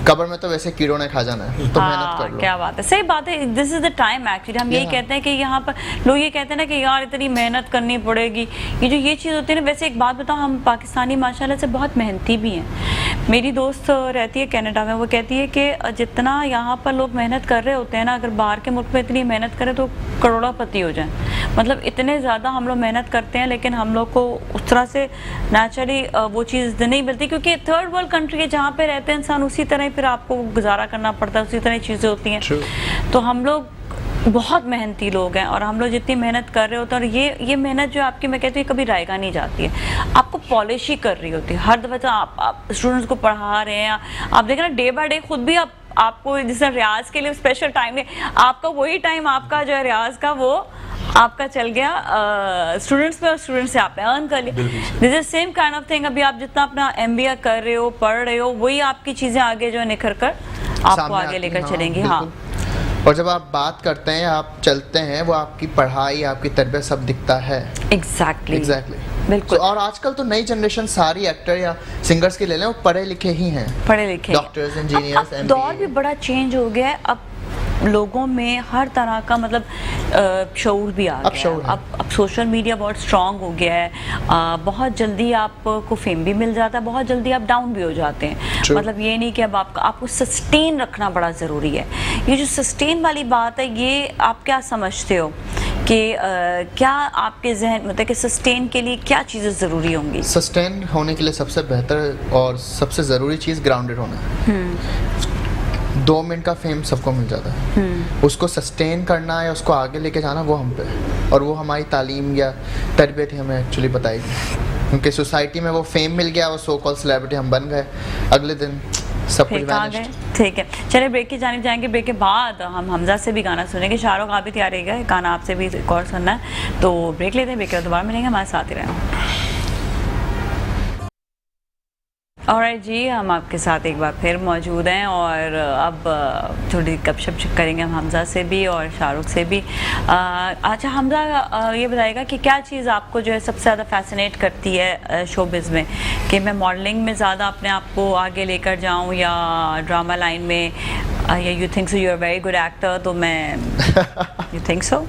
कब्र में तो वैसे कीड़ों ने खा जाना है, तो मेहनत कर लो। क्या बात है, सही बात है। This is the time actually. हम यही कहते हैं कि यहाँ पर लोग ये कहते हैं ना कि यार इतनी मेहनत करनी पड़ेगी, ये चीज़ होती है ना। वैसे एक बात बताओ, हम पाकिस्तानी माशाल्लाह से बहुत मेहनती भी हैं। मेरी दोस्त रहती है कनाडा में, वो कहती है कि जितना यहाँ पर लोग मेहनत कर रहे होते हैं ना, अगर बाहर के मुल्क में इतनी मेहनत करें तो करोड़पति हो जाए। मतलब इतने ज़्यादा हम लोग मेहनत करते हैं, लेकिन हम लोग को उस तरह से नेचुरली वो चीज़ नहीं मिलती, क्योंकि थर्ड वर्ल्ड कंट्री है जहाँ पे रहते हैं इंसान, उसी तरह फिर आपको गुजारा करना पड़ता है, उसी तरह चीज़ें होती हैं। तो हम लोग बहुत मेहनती लोग हैं, और हम लोग जितनी मेहनत कर रहे होते हैं, और ये मेहनत जो आपकी, मैं कहती हूँ कभी रायगा नहीं जाती है, आपको पॉलिश ही कर रही होती है हर दफ़ा। आप स्टूडेंट्स को पढ़ा रहे हैं, आप देखें ना डे बाय डे, खुद भी आपको जैसे रियाज के लिए स्पेशल टाइम नहीं, आपका वही टाइम आपका जो है रियाज का, वो आपका चल गया स्टूडेंट्स पे, और स्टूडेंट्स से आपने अर्न कर लिया। This is same kind of thing. अभी आप जितना अपना MBA कर रहे हो, पढ़ रहे हो, वही आपकी चीज़ें आगे जो निखर कर आपको आगे लेकर चलेंगी। हाँ, और जब आप बात करते हैं, आप चलते हैं, वो आपकी पढ़ाई, आपकी तरबियत सब दिखता है। एग्जैक्टली बिल्कुल। और आजकल तो नई जनरेशन सारी एक्टर या सिंगर्स के ले लें, वो पढ़े लिखे ही हैं, पढ़े लिखे, डॉक्टर्स, इंजीनियर्स। अब दौर भी बड़ा चेंज हो गया है, अब लोगों में हर तरह का मतलब शऊर भी आ गया है। अब सोशल मीडिया बहुत स्ट्रांग हो गया है, बहुत जल्दी आपको फेम भी मिल जाता है, बहुत जल्दी आप डाउन भी हो जाते हैं। मतलब ये नहीं कि अब आपको सस्टेन रखना बड़ा ज़रूरी है। ये जो सस्टेन वाली बात है, ये आप क्या समझते हो कि क्या आपके जहन मतलब कि सस्टेन के लिए क्या चीज़ें ज़रूरी होंगी? सस्टेन होने के लिए सबसे बेहतर और सबसे ज़रूरी चीज़ ग्राउंडेड होना है। 2 मिनट का फेम सबको मिल जाता है, उसको सस्टेन करना है, उसको आगे लेके जाना, वो हम पे है। और वो हमारी तालीम या तरबियत ही हमें एक्चुअली बताएगी, क्योंकि सोसाइटी में वो फेम मिल गया, वो सो कॉल्ड सेलिब्रिटी हम बन गए, अगले दिन सब कुछ वैनिश्ड। ठीक है, चलिए ब्रेक की जानिब जाएंगे। ब्रेक के बाद हम हमजा से भी गाना सुनेंगे, शाहरुख आप भी तैयार रहेगा, गाना आपसे भी एक और सुनना है, तो ब्रेक लेते हैं, ब्रेक के बाद दोबारा मिलेंगे, हमारे साथ ही रहें। ऑलराइट जी, हम आपके साथ एक बार फिर मौजूद हैं और अब थोड़ी गपशप करेंगे हम हमज़ा से भी और शाहरुख से भी। अच्छा हमज़ा, ये बताइएगा कि क्या चीज़ आपको जो है सबसे ज़्यादा फैसिनेट करती है शोबिज़ में, कि मैं मॉडलिंग में ज़्यादा अपने आप को आगे लेकर जाऊं या ड्रामा लाइन में, या you think so you are very good actor, तो मैं यू थिंक सो?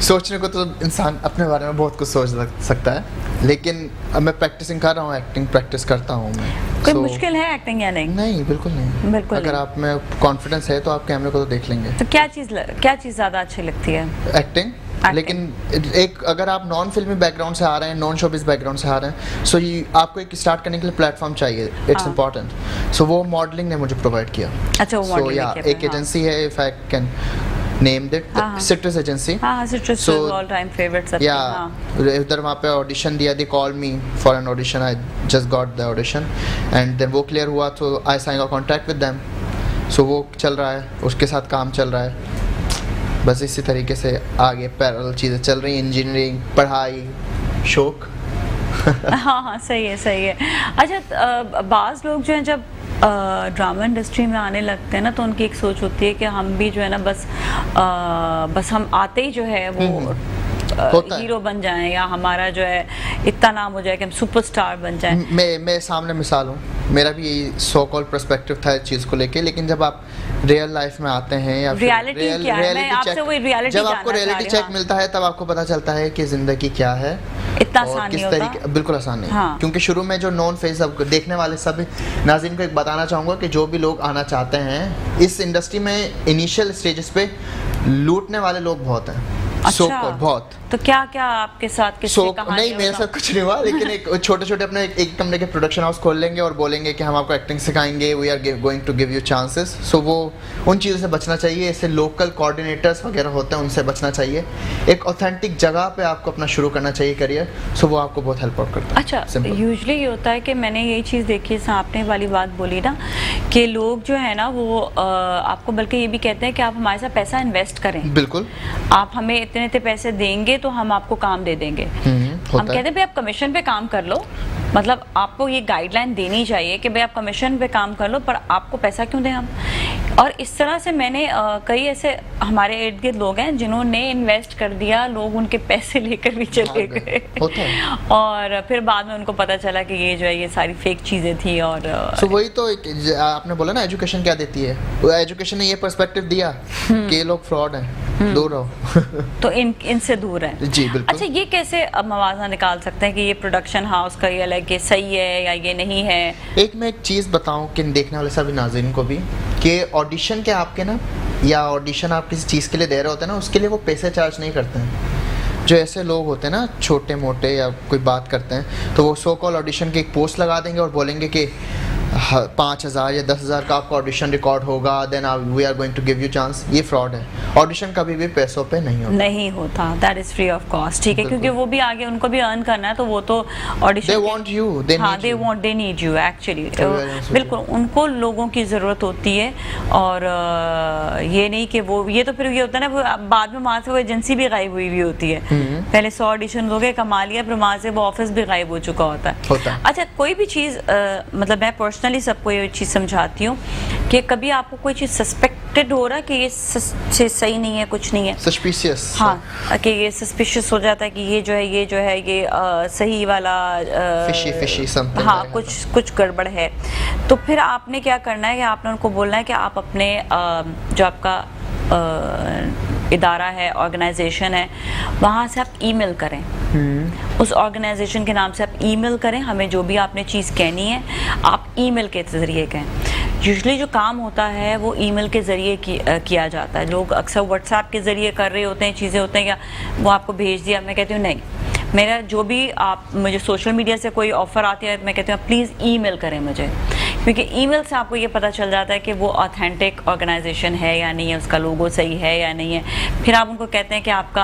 सोचने को तो इंसान अपने बारे में बहुत कुछ सोच सकता है, लेकिन अब मैं प्रैक्टिसिंग कर रहा हूँ, एक्टिंग प्रैक्टिस करता हूँ मैं। कोई मुश्किल है एक्टिंग या नहीं? नहीं, बिल्कुल नहीं। बिल्कुल अगर नहीं। आप में कॉन्फिडेंस है तो आप कैमरे को तो देख लेंगे। तो क्या चीज़ ज़्यादा अच्छी लगती है? एक्टिंग। लेकिन एक अगर आप नॉन फिल्मी बैकग्राउंड से आ रहे हैं, नॉन शोबिज़ बैकग्राउंड से आ रहे हैं, सो ये आपको एक स्टार्ट करने के लिए प्लेटफॉर्म चाहिए, इट्स इम्पॉर्टेंट। सो वो मॉडलिंग ने मुझे प्रोवाइड किया। अच्छा, वो मॉडलिंग एक एजेंसी है, if I can name it, citrus agency. हाँ, सिट्रस ऑल टाइम फेवरेट सबकी। या उधर वहाँ पे ऑडिशन दिया, they call me for an audition, I just got the audition and then वो क्लियर हुआ तो I sign a contract with them. So वो चल रहा है, उसके साथ काम चल रहा है, बस इसी तरीके से आगे पैरेलल चीज़ें चल रही हैं, इंजीनियरिंग, पढ़ाई, शौक। हाँ, सही है। अच्छा, बाज़ लोग जो हैं जब ड्रामा इंडस्ट्री में आने लगते हैं ना, तो उनकी एक सोच होती है कि हम भी जो है ना बस हम आते ही जो है वो हीरो बन जाएं, या हमारा जो है इतना नाम हो जाए कि हम सुपरस्टार बन जाएं। मैं सामने मिसाल हूँ, मेरा भी यही सो कॉल पर्सपेक्टिव था इस चीज़ को लेके, लेकिन जब आप रियल लाइफ में आते हैं या रियलिटी क्या है, मैं आपसे वही रियलिटी जब आपको रियलिटी चेक मिलता है तब आपको पता चलता है कि जिंदगी क्या है। इतना आसान नहीं होता, बिल्कुल आसान नहीं। हाँ। क्योंकि शुरू में जो नॉन फेस अब देखने वाले सब नाज़रीन को एक बताना चाहूँगा कि जो भी लोग आना चाहते हैं इस इंडस्ट्री में, इनिशियल स्टेजेस पे लूटने वाले लोग बहुत हैं। अच्छा, बहुत। तो क्या आपके साथ किसी कहानी? नहीं, मेरे साथ कुछ नहीं हुआ, लेकिन एक छोटे अपने एक कमरे के प्रोडक्शन हाउस खोल लेंगे और बोलेंगे कि हम आपको एक्टिंग सिखाएंगे, we are going to give you chances. So वो उन चीज़ों से बचना चाहिए। इससे लोकल कोऑर्डिनेटर्स वगैरह होते हैं, उनसे बचना चाहिए। एक ऑथेंटिक जगह पे आपको अपना शुरू करना चाहिए करियर, सो वो आपको बहुत हेल्प आउट करता है। अच्छा, यूजुअली ये होता है कि मैंने यही चीज़ देखी है, आपने वाली बात बोली ना, कि लोग जो है ना वो आपको बल्कि ये भी कहते हैं कि आप हमारे साथ पैसा इन्वेस्ट करें। बिल्कुल, आप हमें इतने पैसे देंगे तो हम आपको काम दे देंगे। हम कहते हैं भाई आप कमीशन पे काम कर लो, मतलब आपको ये गाइडलाइन देनी चाहिए कि भाई आप कमीशन पे काम कर लो, पर आपको पैसा क्यों दें हम। और इस तरह से मैंने कई ऐसे हमारे इर्द गिर्द लोग हैं जिन्होंने इन्वेस्ट कर दिया, लोग उनके पैसे लेकर भी चले गए और फिर बाद में उनको पता चला कि ये जो है ये सारी फेक चीज़ें थी। और so, वही तो आपने बोला ना, एजुकेशन क्या देती है, वो एजुकेशन ने ये पर्सपेक्टिव दिया कि ये लोग फ्रॉड हैं, दूर रहो। तो इनसे दूर है जी, बिल्कुल। अच्छा, ये कैसे अब मवाज़ा निकाल सकते हैं कि ये प्रोडक्शन हाउस का ये अलग, ये सही है या ये नहीं है? मैं एक चीज़ बताऊं कि देखने वाले सभी नाज़रीन को भी, कि ऑडिशन के आपके ना, या ऑडिशन आप किसी चीज़ के लिए दे रहे होते हैं ना, उसके लिए वो पैसे चार्ज नहीं करते हैं। जो ऐसे लोग होते हैं ना, छोटे मोटे या कोई बात करते हैं, तो वो सो कॉल ऑडिशन की एक पोस्ट लगा देंगे और बोलेंगे कि 5,000 या 10,000 का आपका ऑडिशन रिकॉर्ड होगा, then we are going to give you chance. ये फ्रॉड है। ऑडिशन कभी भी पैसों पे नहीं होता, that is free of cost. ठीक है, क्योंकि वो भी आगे उनको भी अर्न करना है, तो वो तो audition, they want you, they need you actually. बिल्कुल, उनको लोगों की ज़रूरत होती है, और ये नहीं कि वो, ये तो फिर ये होता है ना, बाद में वहाँ से वो एजेंसी भी गायब हुई होती है। पहले 100 ऑडिशन हो गए, कमा लिया, फिर वहाँ से वो ऑफिस भी गायब हो चुका होता है। अच्छा, कोई भी चीज़, मतलब मैं पर्सनली सबको ये चीज़ समझाती हूँ कि कभी आपको कोई चीज़ सस्पेक्टेड हो रहा है कि ये सही नहीं है, कुछ नहीं है, सस्पिशियस, हाँ, कि ये सस्पिशियस हो जाता है कि ये जो है ये सही वाला फिशी समथिंग, हाँ, कुछ गड़बड़ है, तो फिर आपने क्या करना है कि आपने उनको बोलना है कि आप अपने जो आपका इदारा है, ऑर्गेनाइजेशन है, वहाँ से आप ईमेल करें। उस ऑर्गेनाइजेशन के नाम से आप ईमेल करें, हमें जो भी आपने चीज़ कहनी है आप ईमेल के ज़रिए कहें। यूजुअली जो काम होता है वो ईमेल के ज़रिए किया जाता है। लोग अक्सर व्हाट्सएप के ज़रिए कर रहे होते हैं, चीज़ें होते हैं, या वो आपको भेज दिया। मैं कहती हूँ नहीं, मेरा जो भी आप मुझे सोशल मीडिया से कोई ऑफ़र आती है, मैं कहती हूँ प्लीज़ ईमेल करें मुझे, क्योंकि ईमेल से आपको ये पता चल जाता है कि वो ऑथेंटिक ऑर्गेनाइजेशन है या नहीं है, उसका लोगो सही है या नहीं है। फिर आप उनको कहते हैं कि आपका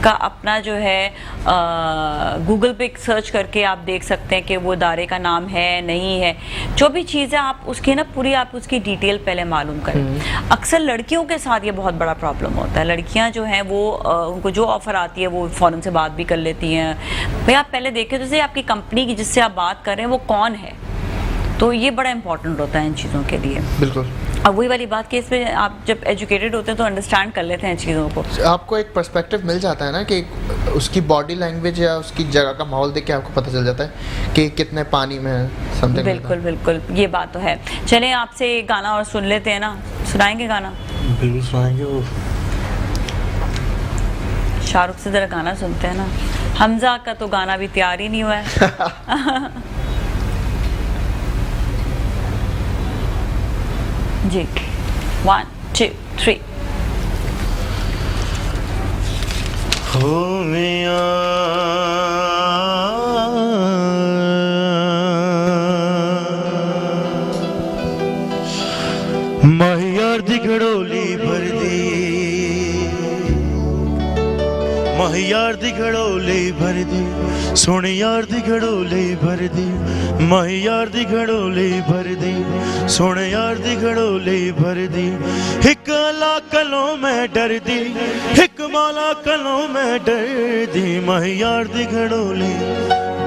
अपना जो है गूगल पे सर्च करके आप देख सकते हैं कि वो इदारे का नाम है नहीं है, जो भी चीज़ है आप उसकी ना पूरी आप उसकी डिटेल पहले मालूम करें। अक्सर लड़कियों के साथ ये बहुत बड़ा प्रॉब्लम होता है, लड़कियां जो हैं वो उनको जो ऑफ़र आती है वो फ़ौरन से बात भी कर लेती हैं। भाई आप पहले देखें जैसे आपकी कंपनी की जिससे आप बात कर रहे हैं वो कौन है, तो ये बड़ा इंपॉर्टेंट होता है इन चीज़ों के लिए। बिल्कुल। अब वही वाली बात कि इसमें आप जब एजुकेटेड होते हैं तो अंडरस्टैंड कर लेते हैं चीज़ों को, आपको एक पर्सपेक्टिव मिल जाता है ना कि उसकी बॉडी लैंग्वेज या उसकी जगह का माहौल देख के आपको पता चल जाता है कि कितने पानी में है, समथिंग। बिल्कुल बिल्कुल, ये बात तो है। चलें आपसे गाना और सुन लेते हैं ना, सुनाएंगे गाना? बिल्कुल सुनाएंगे। वो शाहरुख से ज़रा गाना सुनते हैं ना, हमजा का तो गाना भी तैयार ही नहीं हुआ है। जी 1 2 3। हो मियां माहियार दी घड़ोली भर दी, माहियार दी घड़ोली भर दी, सोने यार दी घड़ोली भर दी, माहियार दी घड़ोली भर दी, सोने यार दी घड़ोली भर दी। हिक अला कलों में डर दी, हिक माला कलों में डर दी, माहियार दी घड़ोली,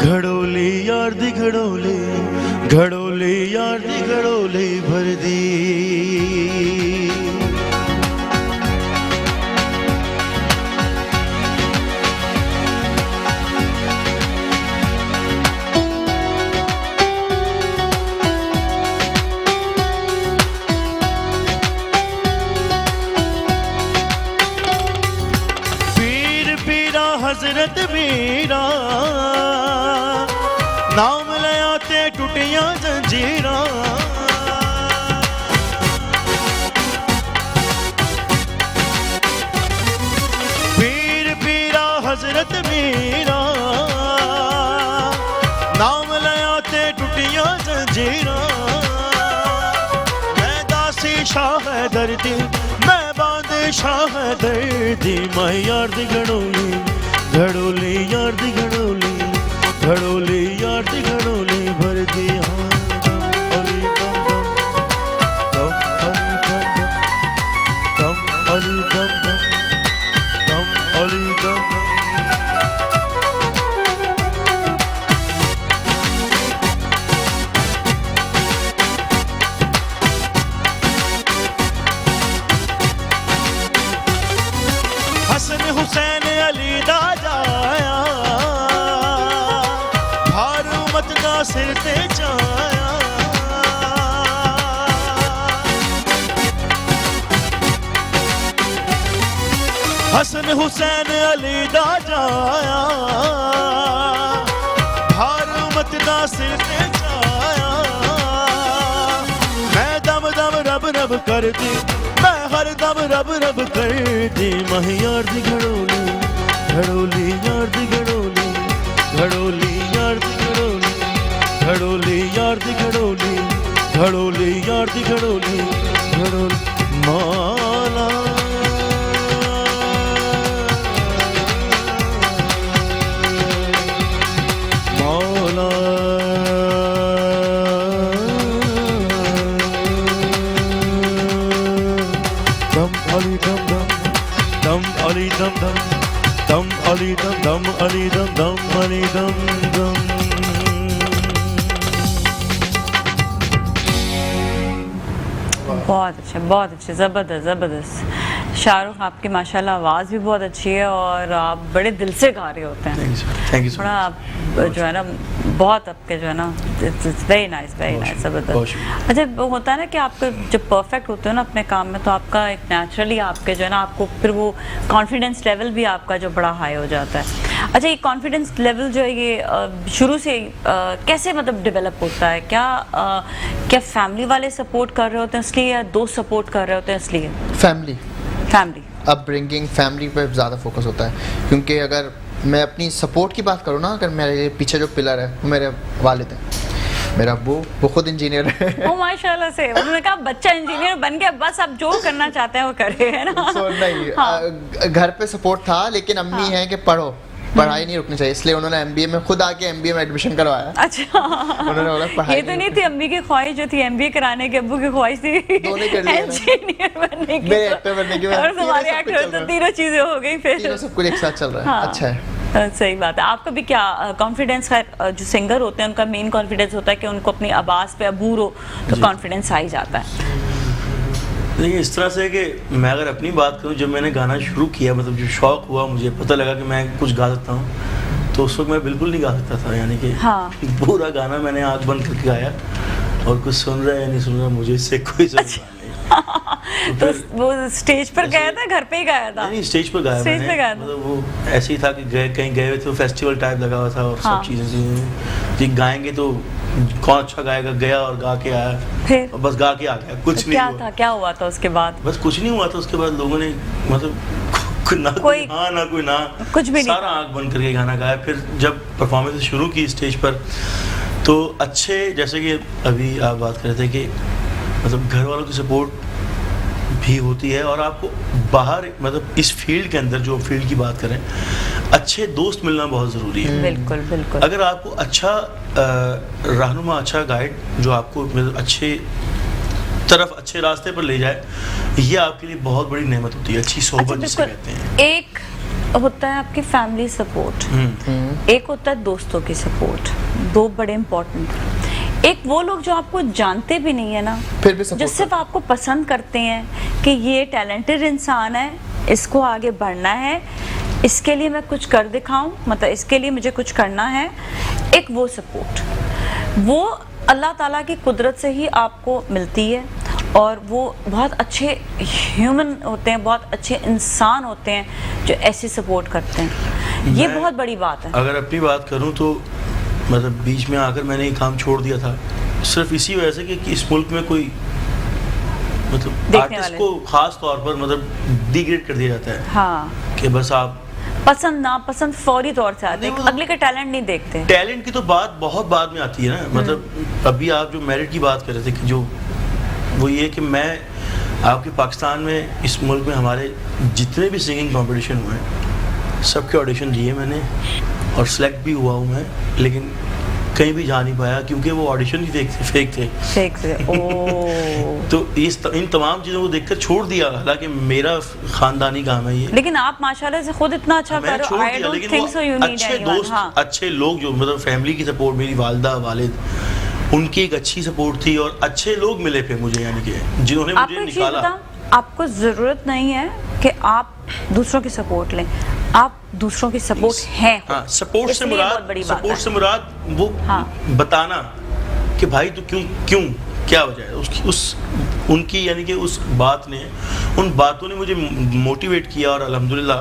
घड़ोली यार दी घड़ोली, घड़ोली यार दी घड़ोली भर दी। हजरत मीरा नाम लिया ते टुटियां जंजीरां, पीर पीरा हजरत मीरा नाम लिया ते टुटियां जंजीरां। मैं दासी शाह है दर्दी, मैं बादशाह है दर्दी, माहियार दी घड़ोली, घड़ोली यार दी घड़ोली, घड़ोली यार दी घड़ोली भर दी। अली दम दम दम अली दम दम अली दम। हसन हुसैन अली दा जाया, भार उम्मत दा सिर ते चाया। हसन हुसैन अली दा जाया, भार उम्मत दा सिर ते चाया। मैं दम दम रब रब कर दी, मैं हर दम रब रब कर दी, माहियार दी घड़ोली, घड़ोली यार दी घड़ोली, घड़ोली यार दी घड़ोली, घड़ोली यार दी घड़ोली, घड़ोली यार दी घड़ोली, घड़ोली माला मौला। दम अली दम दम, दम अली दम दम, दम अली दम दम अली दम दम अली दम दम। बहुत अच्छे, ज़बरदस्त ज़बरदस्त। शाहरुख आपकी माशाल्लाह आवाज़ भी बहुत अच्छी है और आप बड़े दिल से गा रहे होते हैं। थैंक यू सो थोड़ा आप जो है ना बहुत आपके जो है ना वेरी नाइस ज़बरदस्त। अच्छा वो होता है ना कि आप जब परफेक्ट होते हो ना अपने काम में तो आपका एक नेचुरली आपके जो है ना आपको फिर वो कॉन्फिडेंस लेवल भी आपका जो बड़ा हाई हो जाता है। अच्छा ये कॉन्फिडेंस लेवल जो है ये शुरू से कैसे मतलब डेवलप होता है? क्या फैमिली वाले सपोर्ट कर रहे होते हैं इसलिए या दोस्त सपोर्ट कर रहे होते हैं इसलिए? फैमिली अपब्रिंगिंग फैमिली पे ज़्यादा फोकस होता है, क्योंकि अगर मैं अपनी सपोर्ट की बात करूँ ना, अगर मेरे पीछे जो पिलर है वो मेरे वालिद हैं। मेरा अब्बू वो खुद इंजीनियर है। ओ माशाल्लाह से, उन्होंने कहा बच्चा इंजीनियर बन गया बस अब जो करना चाहते हैं वो करे, है ना? नहीं घर पे सपोर्ट था, लेकिन अम्मी हैं कि पढ़ो पढ़ाई नहीं रुकनी चाहिए, इसलिए उन्होंने एमबीए में खुद आके एमबीए में एडमिशन करवाया। अच्छा, उन्होंने बोला पढ़ाई ये तो नहीं थी अम्मी की ख्वाहिश जो थी एमबीए कराने की, अब्बू की ख्वाहिश थी इंजीनियर बनने की, मेरे एक्टर बनने की, और तुम्हारे एक्टर तो तीनों चीजें हो गई, फिर सब कुछ एक साथ चल रहा है। अच्छा है, सही बात है। आपका भी क्या कॉन्फिडेंस है? जो सिंगर होते हैं उनका मेन कॉन्फिडेंस होता है कि उनको अपनी आवाज़ पे अबूर हो तो कॉन्फिडेंस आ ही जाता है। देखिए इस तरह से कि मैं अगर अपनी बात करूं, जब मैंने गाना शुरू किया, मतलब जो शौक हुआ, मुझे पता लगा कि मैं कुछ गा सकता हूं, तो उस वक्त मैं बिल्कुल नहीं गा सकता था, यानी कि पूरा गाना मैंने आँख बंद करके गाया, और कुछ सुन रहा है या नहीं सुन रहा मुझे इससे कोई सवाल नहीं। तो वो स्टेज पर गाया था, घर पे ही गाया था? नहीं, स्टेज पर गाया मैंने, मतलब वो ऐसे ही था कि कहीं गए हुए थे, फेस्टिवल टाइप लगा हुआ था और सब चीज़ें थी, गाएंगे तो कौन अच्छा गाएगा, गया और गा के आया, फिर और बस गा के आ गया, कुछ नहीं हुआ। क्या हुआ था उसके बाद? बस कुछ नहीं हुआ था उसके बाद, लोगों ने मतलब ना कोई हाँ ना कोई ना, कुछ भी नहीं, सारा आँख बंद करके गाना गाया। फिर जब परफॉर्मेंस शुरू की स्टेज पर, तो अच्छे, जैसे कि अभी आप बात कर रहे थे कि मतलब घर वालों की सपोर्ट भी होती है, और आपको बाहर, मतलब इस फील्ड के अंदर, जो फील्ड की बात करें, अच्छे दोस्त मिलना बहुत ज़रूरी है। बिल्कुल बिल्कुल। अगर आपको अच्छा रहनुमा, अच्छा गाइड, जो आपको मतलब अच्छे तरफ, अच्छे रास्ते पर ले जाए, ये आपके लिए बहुत बड़ी नेमत होती है, अच्छी सोहबत जिसे कहते हैं। एक होता है आपकी फैमिली सपोर्ट, एक होता है दोस्तों की सपोर्ट, दो बड़े इम्पोर्टेंट। एक वो लोग जो आपको जानते भी नहीं है ना, फिर भी जो सिर्फ आपको पसंद करते हैं कि ये टैलेंटेड इंसान है, इसको आगे बढ़ना है, इसके लिए मैं कुछ कर दिखाऊं, मतलब इसके लिए मुझे कुछ करना है। एक वो सपोर्ट, वो अल्लाह ताला की कुदरत से ही आपको मिलती है, और वो बहुत अच्छे ह्यूमन होते हैं, बहुत अच्छे इंसान होते हैं जो ऐसी सपोर्ट करते हैं। ये बहुत बड़ी बात है। अगर अपनी बात करूं तो मतलब बीच में आकर मैंने ये काम छोड़ दिया था, सिर्फ इसी वजह से कि इस मुल्क में कोई मतलब आर्टिस्ट को खास तौर पर मतलब डिग्रेड कर दिया जाता है। हाँ, कि बस आप पसंद ना पसंद फौरी तौर से आते हैं, अगले का टैलेंट नहीं देखते। टैलेंट की तो बात बहुत बाद में आती है ना, मतलब अभी आप जो मेरिट की बात कर रहे थे कि जो वो ये कि मैं आपके पाकिस्तान में, इस मुल्क में हमारे जितने भी सिंगिंग कंपटीशन हुए हैं, सबके ऑडिशन दिए मैंने, और सिलेक्ट भी हुआ हूँ मैं, लेकिन कहीं भी जा नहीं पाया क्योंकि वो ऑडिशन ही फेक थे। तो इन तमाम चीज़ों को देखकर छोड़ दिया, हालांकि मेरा खानदानी काम है ये। लेकिन आप माशाल्लाह से खुद इतना अच्छा कर रहे हो, I don't think so you need अच्छे दोस्त, अच्छे लोग, जो मतलब फैमिली की सपोर्ट, मेरी वालिदा वालिद, उनकी एक अच्छी सपोर्ट थी, और अच्छे लोग मिले थे मुझे, यानी कि जिन्होंने मुझे निकाला। आपको ज़रूरत नहीं है कि आप दूसरों की सपोर्ट लें, आप दूसरों की सपोर्ट हैं। हाँ, सपोर्ट से मुराद वो बताना कि भाई तो क्यों क्या वजह है उसकी, उनकी, यानी कि उस बात ने, उन बातों ने मुझे मोटिवेट किया, और अल्हम्दुलिल्लाह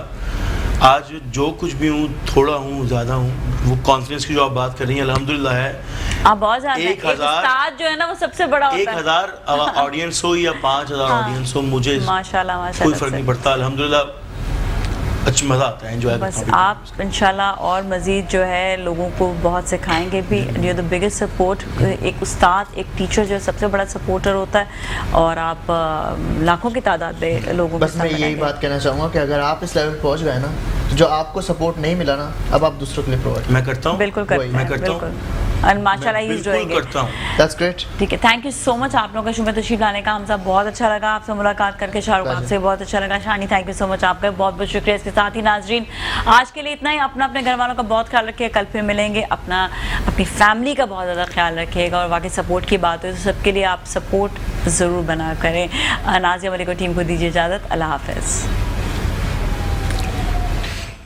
आज जो कुछ भी हूँ, थोड़ा हूँ, ज़्यादा हूँ, वो कॉन्फिडेंस की जो आप बात कर रही हैं, अल्हम्दुलिल्लाह है। आप बहुत ज़्यादा, 1000 जो है ना वो सबसे बड़ा होता है। 1000 ऑडियंस हो या 5000 ऑडियंस हो, मुझे माशाल्लाह कोई फर्क नहीं पड़ता, अल्हम्दुलिल्लाह अच्छा मज़ा आता है, एंजॉय बस आप इंशाल्लाह और मज़ीद जो है लोगों को बहुत सिखाएंगे भी। यू द बिगेस्ट सपोर्ट, एक उस्ताद, एक टीचर जो सबसे बड़ा सपोर्टर होता है, और आप लाखों की तादाद में लोगों बस मैं यही बात कहना चाहूँगा कि अगर आप इस लेवल पहुँच गए ना, जो आपको सपोर्ट नहीं मिला ना, अब आप दूसरों के लिए प्रोवाइड। मैं करता हूँ, बिल्कुल करता हूँ, और माशाल्लाह he is doing it. That's great. ठीक है, थैंक यू सो मच आप लोगों का शुभ तशरीफ लाने का, हम सब बहुत अच्छा लगा आपसे मुलाकात करके। शाहरुख आपसे बहुत अच्छा लगा, शानी थैंक यू सो मच आपका बहुत बहुत शुक्रिया। इसके साथ ही नाजरीन आज के लिए इतना ही। अपने घर वालों का बहुत ख्याल रखिए, कल फिर मिलेंगे। अपनी फैमिली का बहुत ज़्यादा ख्याल रखिएगा, और बाकी सपोर्ट की बात है तो सबके लिए आप सपोर्ट ज़रूर बना करें। नाज़िया मलिक और टीम को दीजिए इजाज़त, अल्लाह हाफ़िज़।